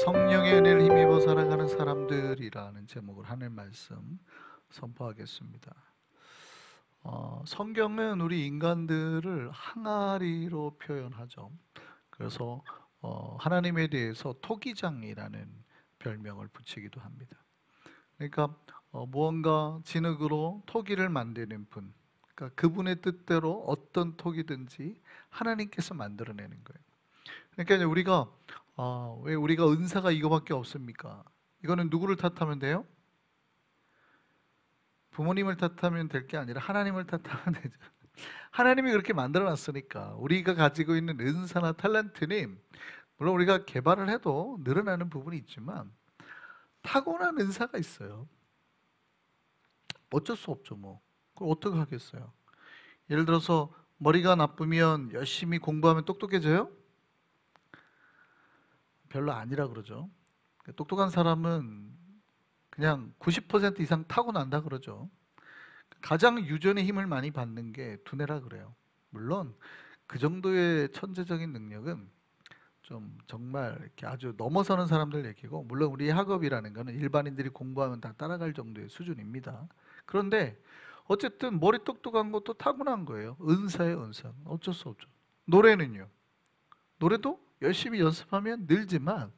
성령의 은혜를 힘입어 살아가는 사람들이라는 제목을 하나님 말씀 선포하겠습니다. 성경은 우리 인간들을 항아리로 표현하죠. 그래서 하나님에 대해서 토기장이라는 별명을 붙이기도 합니다. 그러니까 무언가 진흙으로 토기를 만드는 분, 그러니까 그분의 뜻대로 어떤 토기든지 하나님께서 만들어내는 거예요. 그러니까 이제 왜 우리가 은사가 이거밖에 없습니까? 이거는 누구를 탓하면 돼요? 부모님을 탓하면 될 게 아니라 하나님을 탓하면 되죠. 하나님이 그렇게 만들어 놨으니까 우리가 가지고 있는 은사나 탤런트는 물론 우리가 개발을 해도 늘어나는 부분이 있지만 타고난 은사가 있어요. 어쩔 수 없죠. 그걸 어떻게 하겠어요? 예를 들어서 머리가 나쁘면 열심히 공부하면 똑똑해져요? 별로 아니라 그러죠. 똑똑한 사람은 그냥 90% 이상 타고난다 그러죠. 가장 유전의 힘을 많이 받는 게 두뇌라 그래요. 물론 그 정도의 천재적인 능력은 좀 정말 이렇게 아주 넘어서는 사람들 얘기고, 물론 우리 학업이라는 거는 일반인들이 공부하면 다 따라갈 정도의 수준입니다. 그런데 어쨌든 머리 똑똑한 것도 타고난 거예요. 은사예요, 은사. 어쩔 수 없죠. 노래는요. 노래도 열심히 연습하면 늘지만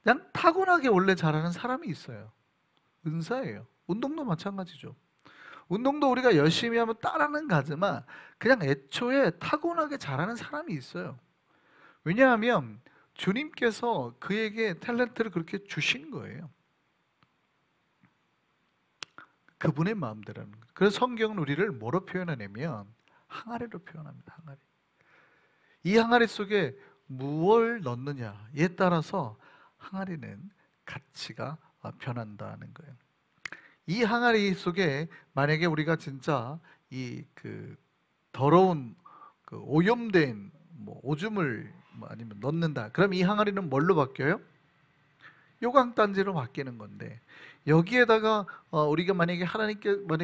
그냥 타고나게 원래 잘하는 사람이 있어요. 은사예요. 운동도 마찬가지죠. 운동도 우리가 열심히 하면 따라는 가지만 그냥 애초에 타고나게 잘하는 사람이 있어요. 왜냐하면 주님께서 그에게 탤런트를 그렇게 주신 거예요. 그분의 마음대로라는 거예요. 그래서 성경은 우리를 뭐로 표현하냐면 항아리로 표현합니다. 항아리. 이 항아리 속에 무엇을 넣느냐에 따라서 항아리는 가치가 변한다는 거예요. 이 항아리 속에 만약에 우리가 진짜 더러운 오염된 오줌을 아니면 넣는다, 그럼 이 항아리는 뭘로 바뀌어요? 요강단지로 바뀌는 건데, 여기에다가 우리가 만약에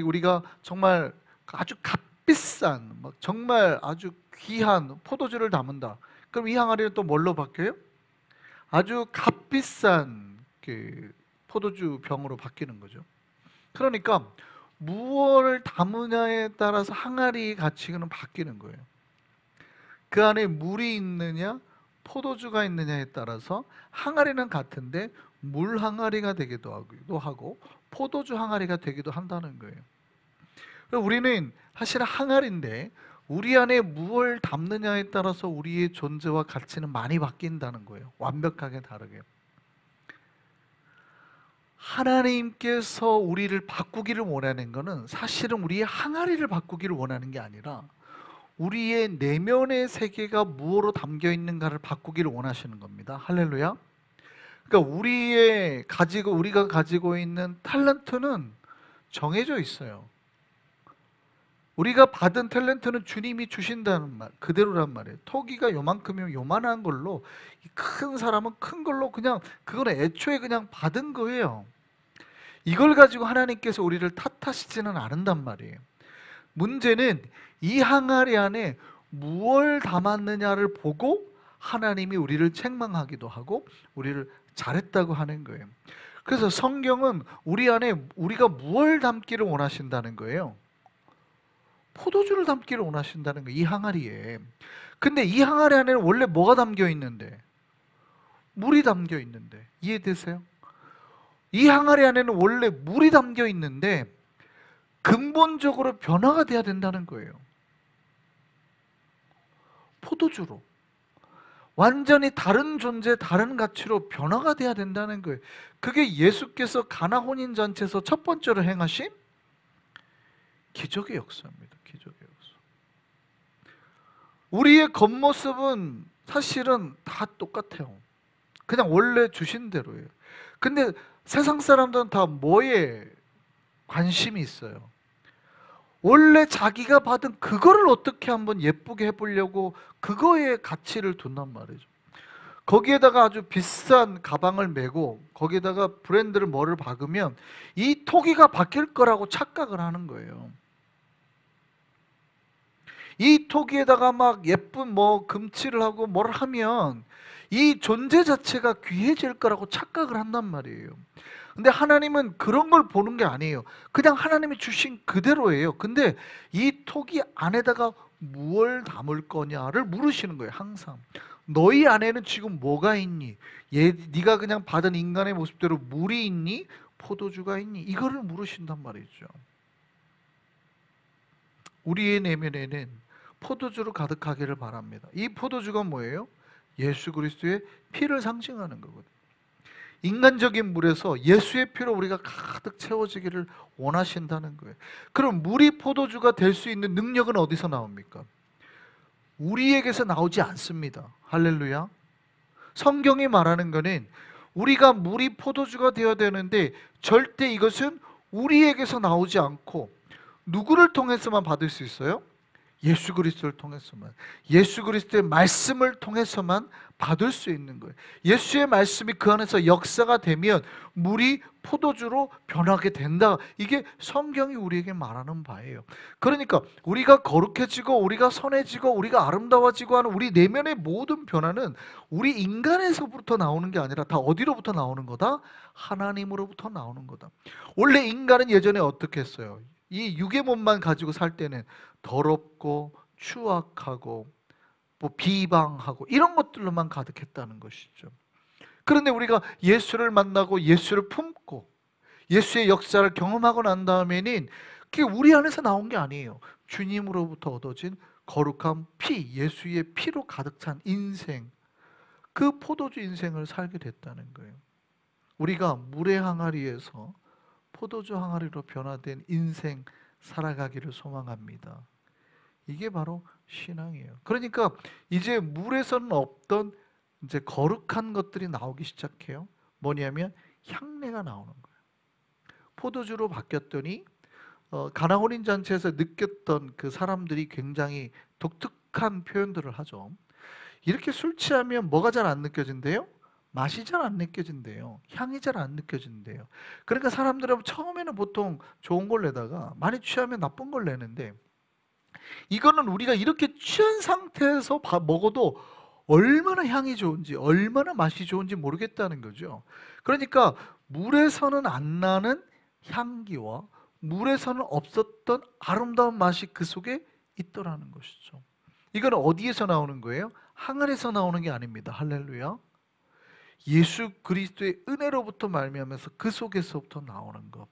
우리가 정말 아주 값비싼 정말 아주 귀한 포도주를 담은다, 그럼 이 항아리는 또 뭘로 바뀌어요? 아주 값비싼 포도주 병으로 바뀌는 거죠. 그러니까 무엇을 담으냐에 따라서 항아리의 가치는 바뀌는 거예요. 그 안에 물이 있느냐 포도주가 있느냐에 따라서 항아리는 같은데 물 항아리가 되기도 하고 포도주 항아리가 되기도 한다는 거예요. 우리는 사실 항아리인데 우리 안에 무엇을 담느냐에 따라서 우리의 존재와 가치는 많이 바뀐다는 거예요. 완벽하게 다르게. 하나님께서 우리를 바꾸기를 원하는 것은 사실은 우리의 항아리를 바꾸기를 원하는 게 아니라 우리의 내면의 세계가 무엇으로 담겨 있는가를 바꾸기를 원하시는 겁니다. 할렐루야. 그러니까 우리가 가지고 있는 탤런트는 정해져 있어요. 우리가 받은 탤런트는 주님이 주신다는 말 그대로란 말이에요. 토기가 요만큼이면 요만한 걸로, 큰 사람은 큰 걸로, 그냥 그거는 애초에 그냥 받은 거예요. 이걸 가지고 하나님께서 우리를 탓하시지는 않는단 말이에요. 문제는 이 항아리 안에 무엇을 담았느냐를 보고 하나님이 우리를 책망하기도 하고 우리를 잘했다고 하는 거예요. 그래서 성경은 우리 안에 우리가 무엇을 담기를 원하신다는 거예요. 포도주를 담기를 원하신다는 거예요. 이 항아리에. 근데 이 항아리 안에는 원래 뭐가 담겨 있는데? 물이 담겨 있는데. 이해되세요? 이 항아리 안에는 원래 물이 담겨 있는데 근본적으로 변화가 돼야 된다는 거예요. 포도주로 완전히 다른 존재, 다른 가치로 변화가 돼야 된다는 거예요. 그게 예수께서 가나 혼인잔치에서 첫 번째로 행하신 기적의 역사입니다. 기적의 역사. 우리의 겉모습은 사실은 다 똑같아요. 그냥 원래 주신 대로예요. 근데 세상 사람들은 다 뭐에 관심이 있어요? 원래 자기가 받은 그거를 어떻게 한번 예쁘게 해보려고 그거에 가치를 둔단 말이죠. 거기에다가 아주 비싼 가방을 메고 거기에다가 브랜드를 뭐를 박으면 이 토기가 바뀔 거라고 착각을 하는 거예요. 이 토기에다가 막 예쁜 뭐 금칠을 하고 뭘 하면 이 존재 자체가 귀해질 거라고 착각을 한단 말이에요. 근데 하나님은 그런 걸 보는 게 아니에요. 그냥 하나님이 주신 그대로예요. 근데 이 토기 안에다가 무엇을 담을 거냐를 물으시는 거예요. 항상. 너희 안에는 지금 뭐가 있니? 네가 그냥 받은 인간의 모습대로 물이 있니? 포도주가 있니? 이거를 물으신단 말이죠. 우리의 내면에는 포도주로 가득하기를 바랍니다. 이 포도주가 뭐예요? 예수 그리스도의 피를 상징하는 거거든요. 인간적인 물에서 예수의 피로 우리가 가득 채워지기를 원하신다는 거예요. 그럼 물이 포도주가 될 수 있는 능력은 어디서 나옵니까? 우리에게서 나오지 않습니다. 할렐루야. 성경이 말하는 거는 우리가 물이 포도주가 되어야 되는데 절대 이것은 우리에게서 나오지 않고 누구를 통해서만 받을 수 있어요? 예수 그리스도를 통해서만, 예수 그리스도의 말씀을 통해서만 받을 수 있는 거예요. 예수의 말씀이 그 안에서 역사가 되면 물이 포도주로 변하게 된다. 이게 성경이 우리에게 말하는 바예요. 그러니까 우리가 거룩해지고 우리가 선해지고 우리가 아름다워지고 하는 우리 내면의 모든 변화는 우리 인간에서부터 나오는 게 아니라 다 어디로부터 나오는 거다? 하나님으로부터 나오는 거다. 원래 인간은 예전에 어떻게 했어요? 이 육의 몸만 가지고 살 때는 더럽고 추악하고 뭐 비방하고 이런 것들로만 가득했다는 것이죠. 그런데 우리가 예수를 만나고 예수를 품고 예수의 역사를 경험하고 난 다음에는 그게 우리 안에서 나온 게 아니에요. 주님으로부터 얻어진 거룩한 피, 예수의 피로 가득 찬 인생, 그 포도주 인생을 살게 됐다는 거예요. 우리가 물의 항아리에서 포도주 항아리로 변화된 인생 살아가기를 소망합니다. 이게 바로 신앙이에요. 그러니까 이제 물에서는 없던 이제 거룩한 것들이 나오기 시작해요. 뭐냐면 향내가 나오는 거예요. 포도주로 바뀌었더니 가나 혼인 잔치에서 느꼈던 그 사람들이 굉장히 독특한 표현들을 하죠. 이렇게 술 취하면 뭐가 잘 안 느껴진대요? 맛이 잘 안 느껴진대요. 향이 잘 안 느껴진대요. 그러니까 사람들은 처음에는 보통 좋은 걸 내다가 많이 취하면 나쁜 걸 내는데, 이거는 우리가 이렇게 취한 상태에서 먹어도 얼마나 향이 좋은지 얼마나 맛이 좋은지 모르겠다는 거죠. 그러니까 물에서는 안 나는 향기와 물에서는 없었던 아름다운 맛이 그 속에 있더라는 것이죠. 이건 어디에서 나오는 거예요? 항아리에서 나오는 게 아닙니다. 할렐루야. 예수 그리스도의 은혜로부터 말미암아서 그 속에서부터 나오는 것.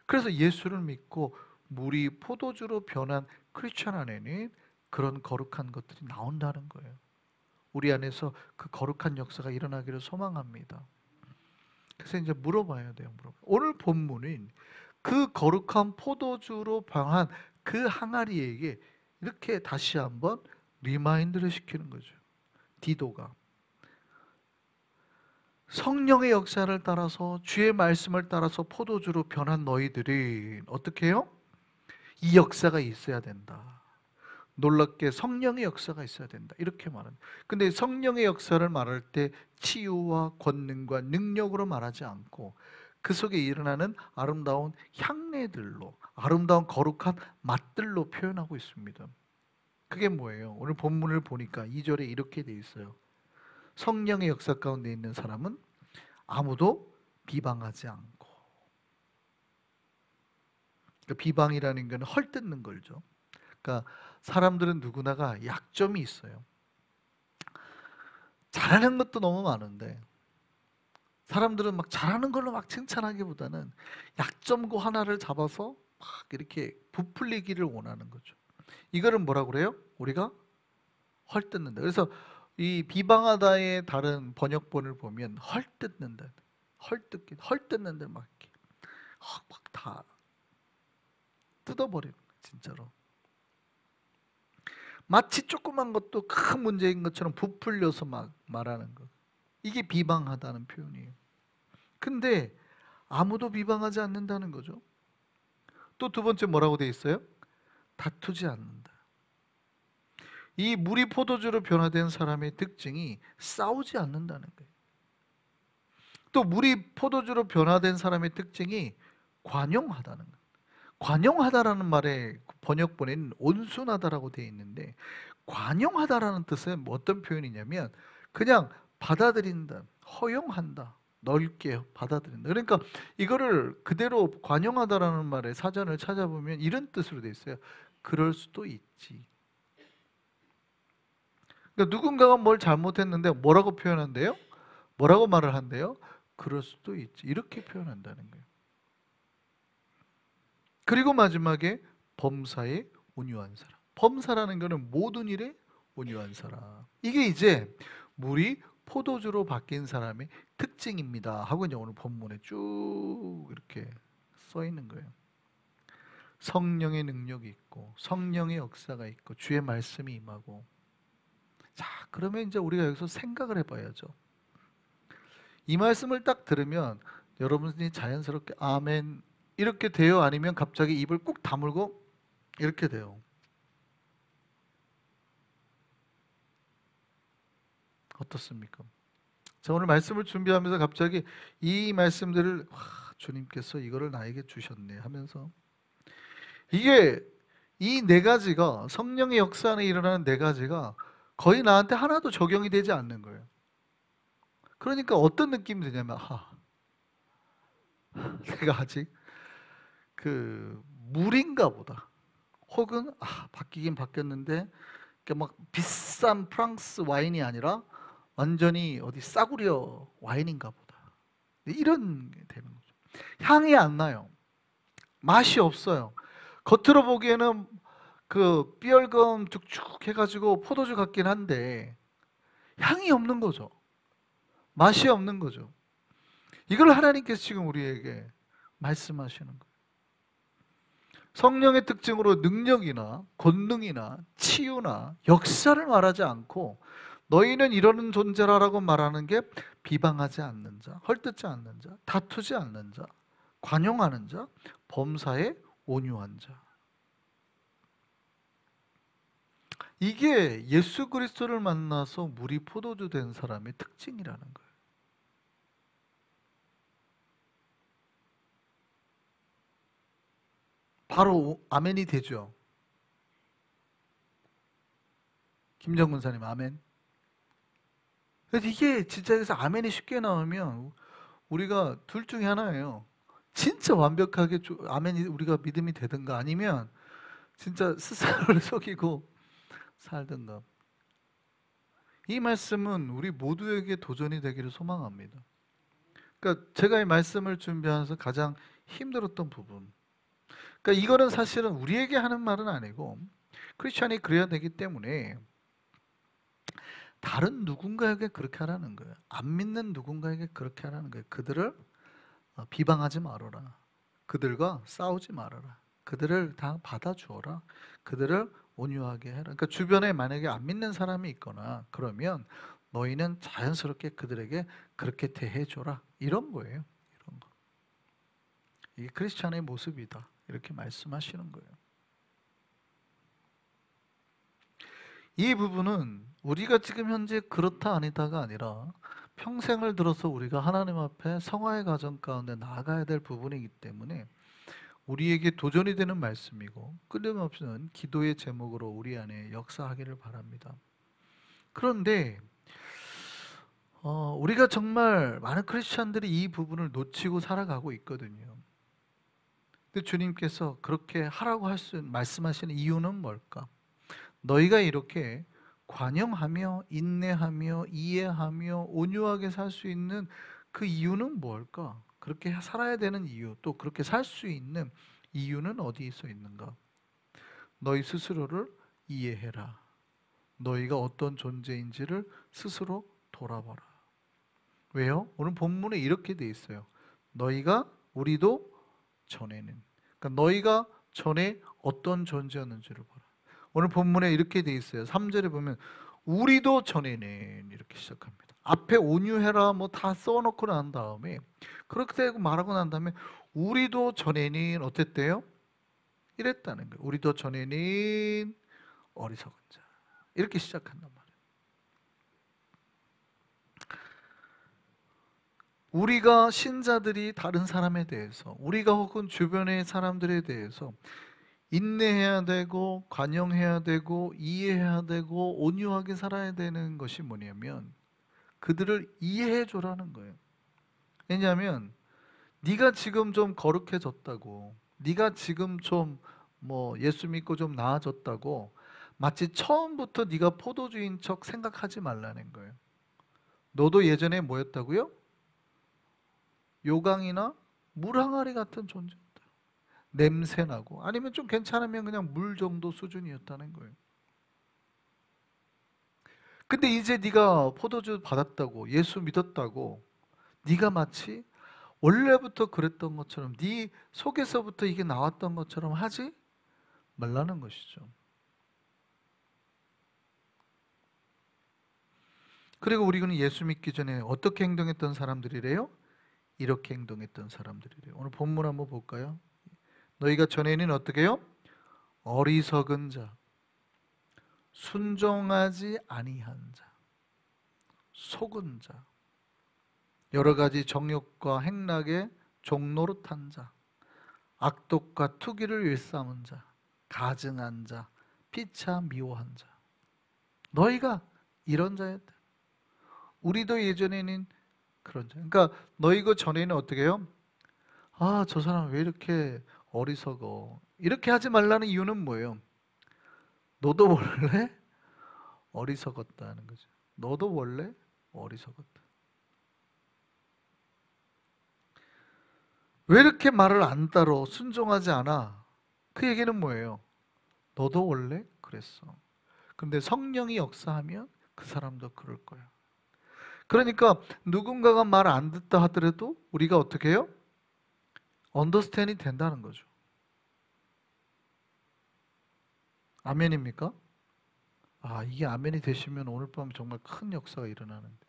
그래서 예수를 믿고 물이 포도주로 변한 크리스천 안에는 그런 거룩한 것들이 나온다는 거예요. 우리 안에서 그 거룩한 역사가 일어나기를 소망합니다. 그래서 이제 물어봐야 돼요. 오늘 본문은 그 거룩한 포도주로 변한 그 항아리에게 이렇게 다시 한번 리마인드를 시키는 거죠. 디도가 성령의 역사를 따라서 주의 말씀을 따라서 포도주로 변한 너희들은 어떻게 해요? 이 역사가 있어야 된다. 놀랍게 성령의 역사가 있어야 된다. 이렇게 말합니다. 근데 성령의 역사를 말할 때 치유와 권능과 능력으로 말하지 않고 그 속에 일어나는 아름다운 향내들로, 아름다운 거룩한 맛들로 표현하고 있습니다. 그게 뭐예요? 오늘 본문을 보니까 2절에 이렇게 돼 있어요. 성령의 역사 가운데 있는 사람은 아무도 비방하지 않고. 그러니까 비방이라는 건 헐뜯는 걸죠. 그러니까 사람들은 누구나가 약점이 있어요. 잘하는 것도 너무 많은데 사람들은 막 잘하는 걸로 막 칭찬하기보다는 약점고 하나를 잡아서 막 이렇게 부풀리기를 원하는 거죠. 이거를 뭐라고 그래요? 우리가 헐뜯는다. 그래서 이 비방하다의 다른 번역본을 보면 헐뜯는다, 헐뜯는데 막 이렇게 막 다 뜯어버리는 거예요, 진짜로. 마치 조그만 것도 큰 문제인 것처럼 부풀려서 막 말하는 것. 이게 비방하다는 표현이에요. 근데 아무도 비방하지 않는다는 거죠. 또 두 번째 뭐라고 돼 있어요? 다투지 않는다. 이 물이 포도주로 변화된 사람의 특징이 싸우지 않는다는 거예요. 또 물이 포도주로 변화된 사람의 특징이 관용하다는 거예요. 관용하다라는 말의 번역본에는 온순하다라고 되어 있는데, 관용하다라는 뜻은 어떤 표현이냐면 그냥 받아들인다, 허용한다, 넓게 받아들인다. 그러니까 이거를 그대로 관용하다라는 말의 사전을 찾아보면 이런 뜻으로 되어 있어요. 그럴 수도 있지. 그러니까 누군가가 뭘 잘못했는데 뭐라고 표현한대요? 뭐라고 말을 한대요? 그럴 수도 있지. 이렇게 표현한다는 거예요. 그리고 마지막에 범사에 온유한 사람. 범사라는 거는 모든 일에 온유한 사람. 이게 이제 물이 포도주로 바뀐 사람의 특징입니다 하고 이제 오늘 본문에 쭉 이렇게 써 있는 거예요. 성령의 능력이 있고 성령의 역사가 있고 주의 말씀이 임하고. 자, 그러면 이제 우리가 여기서 생각을 해봐야죠. 이 말씀을 딱 들으면 여러분이 자연스럽게 아멘 이렇게 돼요? 아니면 갑자기 입을 꾹 다물고 이렇게 돼요? 어떻습니까? 자, 오늘 말씀을 준비하면서 갑자기 이 말씀들을 주님께서 이거를 나에게 주셨네 하면서, 이게 이 네 가지가, 성령의 역사 안에 일어나는 네 가지가 거의 나한테 하나도 적용이 되지 않는 거예요. 그러니까 어떤 느낌이 드냐면 내가 아직 그 물인가 보다. 혹은 바뀌긴 바뀌었는데 막 비싼 프랑스 와인이 아니라 완전히 어디 싸구려 와인인가 보다. 이런 게 되는 거죠. 향이 안 나요. 맛이 없어요. 겉으로 보기에는 그 삐얼금 쭉쭉 해가지고 포도주 같긴 한데 향이 없는 거죠. 맛이 없는 거죠. 이걸 하나님께서 지금 우리에게 말씀하시는 거예요. 성령의 특징으로 능력이나 권능이나 치유나 역사를 말하지 않고 너희는 이러는 존재라라고 말하는 게 비방하지 않는 자, 헐뜯지 않는 자, 다투지 않는 자, 관용하는 자, 범사에 온유한 자. 이게 예수 그리스도를 만나서 물이 포도주 된 사람의 특징이라는 거예요. 바로 아멘이 되죠. 김정근 사님 아멘. 그래서 이게 진짜 여기서 아멘이 쉽게 나오면 우리가 둘 중에 하나예요. 진짜 완벽하게 아멘이 우리가 믿음이 되든가 아니면 진짜 스스로를 속이고 살든가. 이 말씀은 우리 모두에게 도전이 되기를 소망합니다. 그러니까 제가 이 말씀을 준비하면서 가장 힘들었던 부분, 그러니까 이거는 사실은 우리에게 하는 말은 아니고 크리스찬이 그래야 되기 때문에 다른 누군가에게 그렇게 하라는 거예요. 안 믿는 누군가에게 그렇게 하라는 거예요. 그들을 비방하지 말아라. 그들과 싸우지 말아라. 그들을 다 받아주어라. 그들을 온유하게 해라. 그러니까 주변에 만약에 안 믿는 사람이 있거나 그러면 너희는 자연스럽게 그들에게 그렇게 대해줘라. 이런 거예요. 이런 거. 이게 크리스찬의 모습이다. 이렇게 말씀하시는 거예요. 이 부분은 우리가 지금 현재 그렇다 아니다가 아니라 평생을 들어서 우리가 하나님 앞에 성화의 과정 가운데 나아가야 될 부분이기 때문에 우리에게 도전이 되는 말씀이고 끊임없는 기도의 제목으로 우리 안에 역사하기를 바랍니다. 그런데 우리가 정말 많은 크리스찬들이 이 부분을 놓치고 살아가고 있거든요. 근데 주님께서 그렇게 하라고 말씀하시는 이유는 뭘까? 너희가 이렇게 관용하며 인내하며 이해하며 온유하게 살 수 있는 그 이유는 뭘까? 그렇게 살아야 되는 이유, 또 그렇게 살 수 있는 이유는 어디에 있는가? 너희 스스로를 이해해라. 너희가 어떤 존재인지를 스스로 돌아봐라. 왜요? 오늘 본문에 이렇게 돼 있어요. 우리도 전에는. 그러니까 너희가 전에 어떤 존재였는지를 봐라. 오늘 본문에 이렇게 돼 있어요. 3절에 보면 우리도 전에는 이렇게 시작합니다. 앞에 온유해라 뭐 다 써놓고 난 다음에 그렇게 말하고 난 다음에 우리도 전에는 어땠대요? 이랬다는 거예요. 우리도 전에는 어리석은 자. 이렇게 시작한단 말이에요. 우리가 신자들이 다른 사람에 대해서, 우리가 혹은 주변의 사람들에 대해서 인내해야 되고 관용해야 되고 이해해야 되고 온유하게 살아야 되는 것이 뭐냐면 그들을 이해해 줘라는 거예요. 왜냐하면 네가 지금 좀 거룩해졌다고, 네가 지금 좀 예수 믿고 좀 나아졌다고 마치 처음부터 네가 포도주인 척 생각하지 말라는 거예요. 너도 예전에 뭐였다고요? 요강이나 물항아리 같은 존재였다. 냄새나고 아니면 좀 괜찮으면 그냥 물 정도 수준이었다는 거예요. 근데 이제 네가 포도주 받았다고, 예수 믿었다고, 네가 마치 원래부터 그랬던 것처럼, 네 속에서부터 이게 나왔던 것처럼 하지 말라는 것이죠. 그리고 우리는 예수 믿기 전에 어떻게 행동했던 사람들이래요? 이렇게 행동했던 사람들이래요. 오늘 본문 한번 볼까요? 너희가 전에는 어떻게 해요? 어리석은 자, 순종하지 아니한 자, 속은 자, 여러 가지 정욕과 행락에 종노릇한 자, 악독과 투기를 일삼은 자, 가증한 자, 피차 미워한 자. 너희가 이런 자였다. 우리도 예전에는 그런 자. 그러니까 너희가 전에는 어떻게 해요? 아, 저 사람 왜 이렇게 어리석어. 이렇게 하지 말라는 이유는 뭐예요? 너도 원래 어리석었다는 거죠. 너도 원래 어리석었다. 왜 이렇게 말을 안 따러 순종하지 않아? 그 얘기는 뭐예요? 너도 원래 그랬어. 근데 성령이 역사하면 그 사람도 그럴 거야. 그러니까 누군가가 말 안 듣다 하더라도 우리가 어떻게 해요? 언더스탠이 된다는 거죠. 아멘입니까? 아, 이게 아멘이 되시면 오늘 밤 정말 큰 역사가 일어나는데.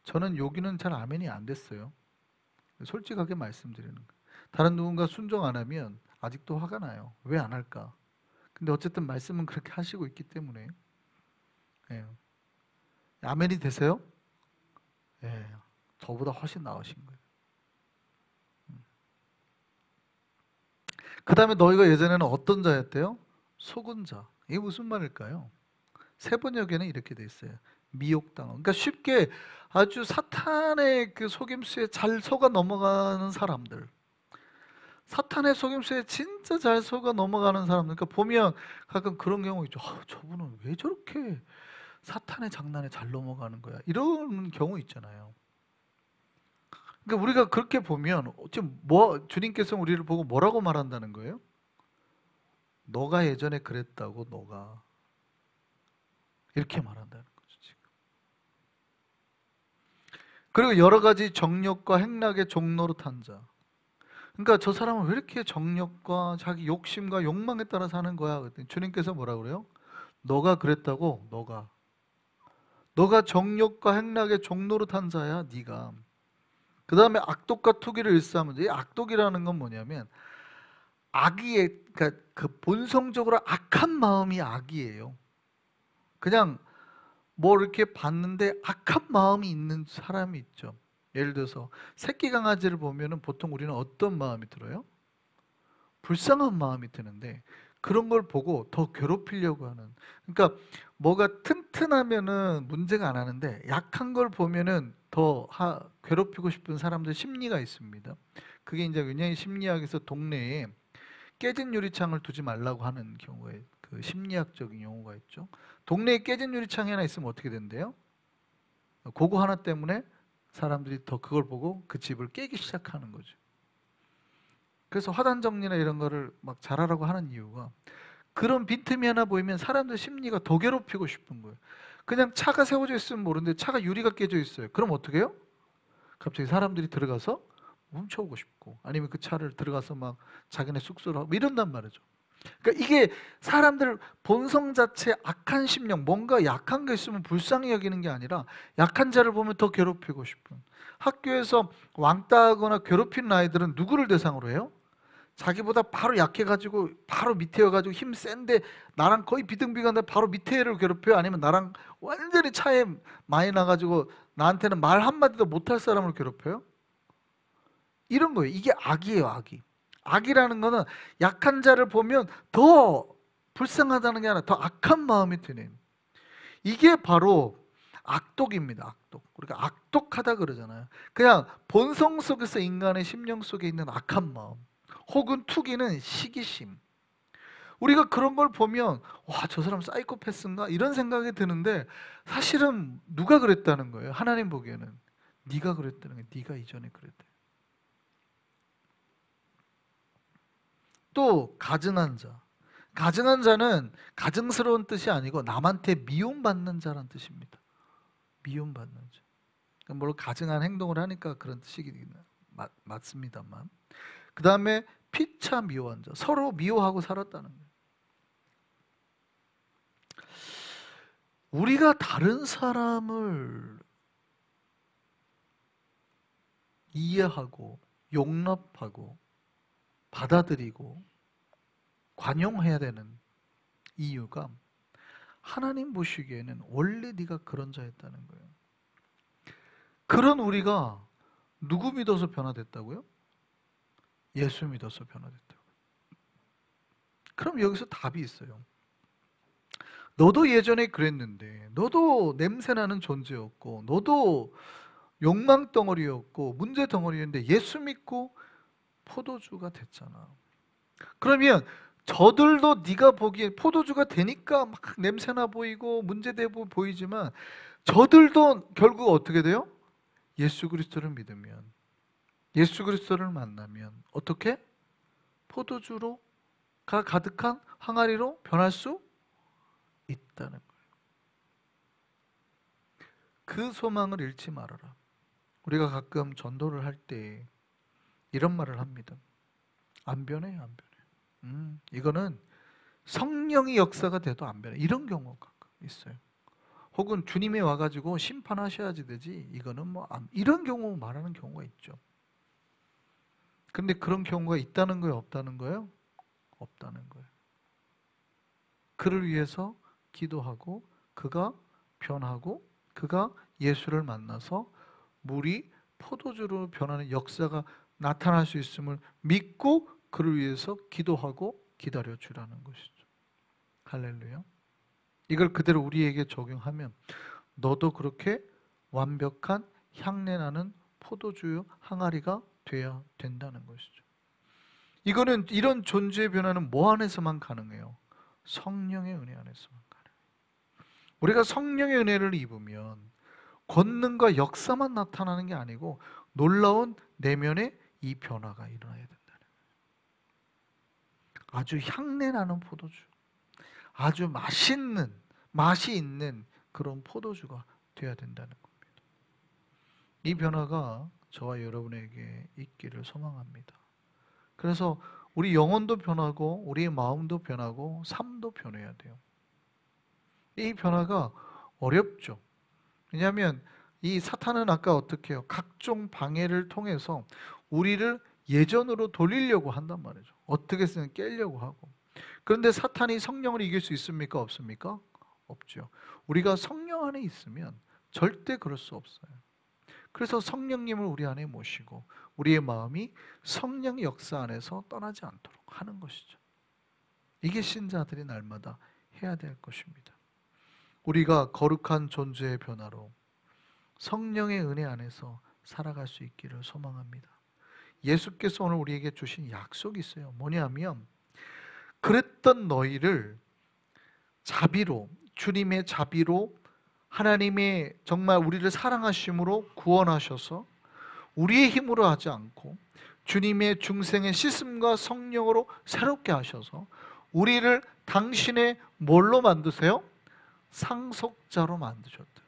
저는 여기는 잘 아멘이 안 됐어요. 솔직하게 말씀드리는 거예요. 다른 누군가 순종 안 하면 아직도 화가 나요. 왜 안 할까? 근데 어쨌든 말씀은 그렇게 하시고 있기 때문에. 예. 아멘이 되세요? 예. 저보다 훨씬 나으신 거예요. 그 다음에 너희가 예전에는 어떤 자였대요? 속은 자. 이게 무슨 말일까요? 세번역에는 이렇게 돼 있어요. 미혹당한. 그러니까 쉽게 아주 사탄의 그 속임수에 잘 속아 넘어가는 사람들. 사탄의 속임수에 진짜 잘 속아 넘어가는 사람들. 그러니까 보면 가끔 그런 경우 있죠. 아, 저분은 왜 저렇게 사탄의 장난에 잘 넘어가는 거야. 이런 경우 있잖아요. 그러니까 우리가 그렇게 보면 지금 주님께서 우리를 보고 뭐라고 말한다는 거예요? 너가 예전에 그랬다고, 너가. 이렇게 말한다는 거죠, 지금. 그리고 여러 가지 정욕과 행락의 종노릇한 자. 그러니까 저 사람은 왜 이렇게 정욕과 자기 욕심과 욕망에 따라 사는 거야? 그랬더니 주님께서 뭐라 그래요? 너가 그랬다고, 너가 정욕과 행락의 종노릇한 자야, 네가. 그 다음에 악독과 투기를 일삼은 자. 이 악독이라는 건 뭐냐면 악의의, 그러니까 그 본성적으로 악한 마음이 악이에요. 그냥 뭐 이렇게 봤는데 악한 마음이 있는 사람이 있죠. 예를 들어서 새끼 강아지를 보면은 보통 우리는 어떤 마음이 들어요? 불쌍한 마음이 드는데 그런 걸 보고 더 괴롭히려고 하는. 그러니까 뭐가 튼튼하면은 문제가 안 하는데 약한 걸 보면은 더 괴롭히고 싶은 사람들 심리가 있습니다. 그게 이제 굉장히 심리학에서 동네에 깨진 유리창을 두지 말라고 하는 경우에 그 심리학적인 용어가 있죠. 동네에 깨진 유리창이 하나 있으면 어떻게 된대요? 그거 하나 때문에 사람들이 더 그걸 보고 그 집을 깨기 시작하는 거죠. 그래서 화단 정리나 이런 거를 막 잘하라고 하는 이유가 그런 빈틈이 하나 보이면 사람들 심리가 더 괴롭히고 싶은 거예요. 그냥 차가 세워져 있으면 모르는데 차가 유리가 깨져 있어요. 그럼 어떻게 해요? 갑자기 사람들이 들어가서 훔쳐오고 싶고 아니면 그 차를 들어가서 막 자기네 숙소로 하고 이런단 말이죠. 그러니까 이게 사람들 본성 자체 악한 심령, 뭔가 약한 게 있으면 불쌍히 여기는 게 아니라 약한 자를 보면 더 괴롭히고 싶은. 학교에서 왕따하거나 괴롭히는 아이들은 누구를 대상으로 해요? 자기보다 바로 약해가지고 바로 밑에여가지고 힘 센데 나랑 거의 비등비등한데 바로 밑에 애를 괴롭혀요? 아니면 나랑 완전히 차에 많이 나가지고 나한테는 말 한마디도 못할 사람을 괴롭혀요? 이런 거예요. 이게 악이에요, 악이. 악이라는 거는 약한 자를 보면 더 불쌍하다는 게 아니라 더 악한 마음이 드는, 이게 바로 악독입니다. 악독. 우리가 악독하다 그러잖아요. 그냥 본성 속에서 인간의 심령 속에 있는 악한 마음, 혹은 투기는 시기심. 우리가 그런 걸 보면 와, 저 사람 사이코패스인가 이런 생각이 드는데, 사실은 누가 그랬다는 거예요? 하나님 보기에는 네가 그랬다는 거예요. 네가 이전에 그랬대. 또 가증한 자. 가증한 자는 가증스러운 뜻이 아니고 남한테 미움받는 자란 뜻입니다. 미움받는 자. 물론 가증한 행동을 하니까 그런 뜻이긴 맞습니다만, 그 다음에 피차 미워한 자. 서로 미워하고 살았다는 거예요. 우리가 다른 사람을 이해하고 용납하고 받아들이고 관용해야 되는 이유가, 하나님 보시기에는 원래 네가 그런 자였다는 거예요. 그런 우리가 누구 믿어서 변화됐다고요? 예수 믿어서 변화됐다고요. 그럼 여기서 답이 있어요. 너도 예전에 그랬는데, 너도 냄새나는 존재였고, 너도 욕망 덩어리였고 문제 덩어리였는데 예수 믿고 포도주가 됐잖아. 그러면 저들도 네가 보기에 포도주가 되니까 막 냄새나 보이고 문제돼 보이지만, 저들도 결국 어떻게 돼요? 예수 그리스도를 믿으면, 예수 그리스도를 만나면 어떻게? 포도주로가 가득한 항아리로 변할 수 있다는 거예요. 그 소망을 잃지 말아라. 우리가 가끔 전도를 할 때 이런 말을 합니다. 안 변해요, 안 변해요. 이거는 성령의 역사가 돼도 안 변해. 이런 경우가 가끔 있어요. 혹은 주님이 와가지고 심판하셔야지 되지, 이거는 뭐 이런 경우 말하는 경우가 있죠. 근데 그런 경우가 있다는 거예요, 없다는 거예요? 없다는 거예요. 그를 위해서 기도하고 그가 변하고 그가 예수를 만나서 물이 포도주로 변하는 역사가 나타날 수 있음을 믿고 그를 위해서 기도하고 기다려 주라는 것이죠. 할렐루야. 이걸 그대로 우리에게 적용하면 너도 그렇게 완벽한 향내나는 포도주 항아리가 돼야 된다는 것이죠. 이거는, 이런 존재의 변화는 뭐 안에서만 가능해요? 성령의 은혜 안에서만 가능해요. 우리가 성령의 은혜를 입으면 권능과 역사만 나타나는 게 아니고 놀라운 내면의 이 변화가 일어나야 된다는 거예요. 아주 향내나는 포도주, 아주 맛있는, 맛이 있는 그런 포도주가 되어야 된다는 겁니다. 이 변화가 저와 여러분에게 있기를 소망합니다. 그래서 우리 영혼도 변하고 우리의 마음도 변하고 삶도 변해야 돼요. 이 변화가 어렵죠. 왜냐하면 이 사탄은 아까 어떻게 해요? 각종 방해를 통해서 우리를 예전으로 돌리려고 한단 말이죠. 어떻게든 깨려고 하고. 그런데 사탄이 성령을 이길 수 있습니까? 없습니까? 없죠. 우리가 성령 안에 있으면 절대 그럴 수 없어요. 그래서 성령님을 우리 안에 모시고 우리의 마음이 성령 역사 안에서 떠나지 않도록 하는 것이죠. 이게 신자들이 날마다 해야 될 것입니다. 우리가 거룩한 존재의 변화로 성령의 은혜 안에서 살아갈 수 있기를 소망합니다. 예수께서 오늘 우리에게 주신 약속이 있어요. 뭐냐면, 그랬던 너희를 자비로, 주님의 자비로, 하나님의 정말 우리를 사랑하심으로 구원하셔서 우리의 힘으로 하지 않고 주님의 중생의 씻음과 성령으로 새롭게 하셔서 우리를 당신의 뭘로 만드세요? 상속자로 만드셨다.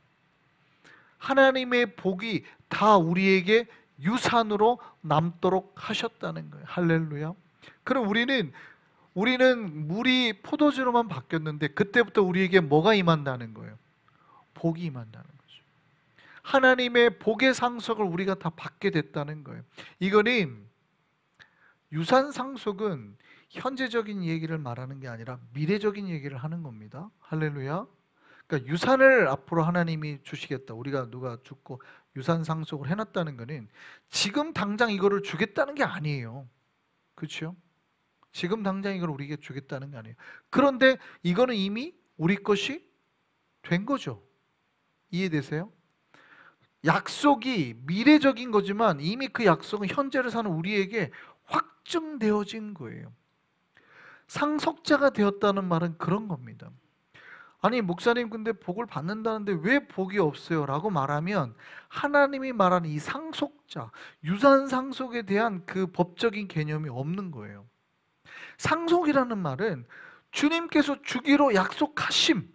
하나님의 복이 다 우리에게 유산으로 남도록 하셨다는 거예요. 할렐루야. 그럼 우리는 물이 포도주로만 바뀌었는데 그때부터 우리에게 뭐가 임한다는 거예요? 복이 임한다는 거죠. 하나님의 복의 상속을 우리가 다 받게 됐다는 거예요. 이거는 유산 상속은 현재적인 얘기를 말하는 게 아니라 미래적인 얘기를 하는 겁니다. 할렐루야. 그러니까 유산을 앞으로 하나님이 주시겠다. 우리가 누가 죽고 유산 상속을 해놨다는 거는 지금 당장 이거를 주겠다는 게 아니에요. 그렇죠? 지금 당장 이걸 우리에게 주겠다는 게 아니에요. 그런데 이거는 이미 우리 것이 된 거죠. 이해되세요? 약속이 미래적인 거지만 이미 그 약속은 현재를 사는 우리에게 확증되어진 거예요. 상속자가 되었다는 말은 그런 겁니다. 아니 목사님 근데 복을 받는다는데 왜 복이 없어요? 라고 말하면 하나님이 말하는 이 상속자, 유산 상속에 대한 그 법적인 개념이 없는 거예요. 상속이라는 말은 주님께서 주기로 약속하심,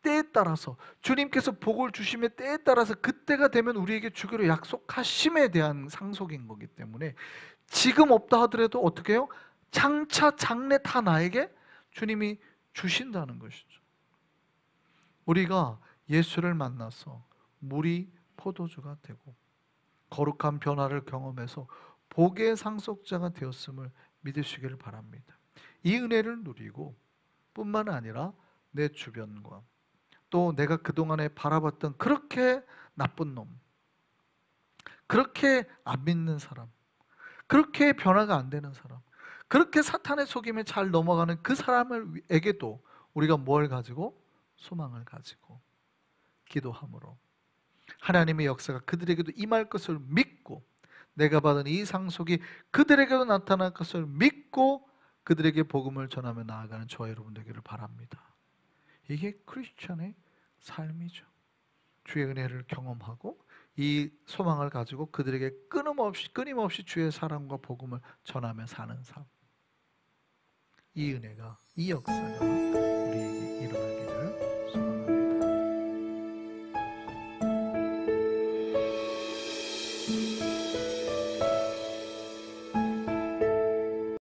때에 따라서 주님께서 복을 주심의 때에 따라서 그때가 되면 우리에게 주기로 약속하심에 대한 상속인 거기 때문에 지금 없다 하더라도 어떻게 해요? 장차 장래 다 나에게 주님이 주신다는 것이죠. 우리가 예수를 만나서 물이 포도주가 되고 거룩한 변화를 경험해서 복의 상속자가 되었음을 믿으시기를 바랍니다. 이 은혜를 누리고 뿐만 아니라 내 주변과 또 내가 그동안에 바라봤던 그렇게 나쁜 놈, 그렇게 안 믿는 사람, 그렇게 변화가 안 되는 사람, 그렇게 사탄의 속임에 잘 넘어가는 그 사람에게도 우리가 뭘 가지고? 소망을 가지고 기도함으로 하나님의 역사가 그들에게도 임할 것을 믿고 내가 받은 이 상속이 그들에게도 나타날 것을 믿고 그들에게 복음을 전하며 나아가는 저와 여러분 되기를 바랍니다. 이게 크리스천의 삶이죠. 주의 은혜를 경험하고 이 소망을 가지고 그들에게 끊임없이 주의 사랑과 복음을 전하며 사는 삶. 이 은혜가, 이 역사가 우리에게 일어나기를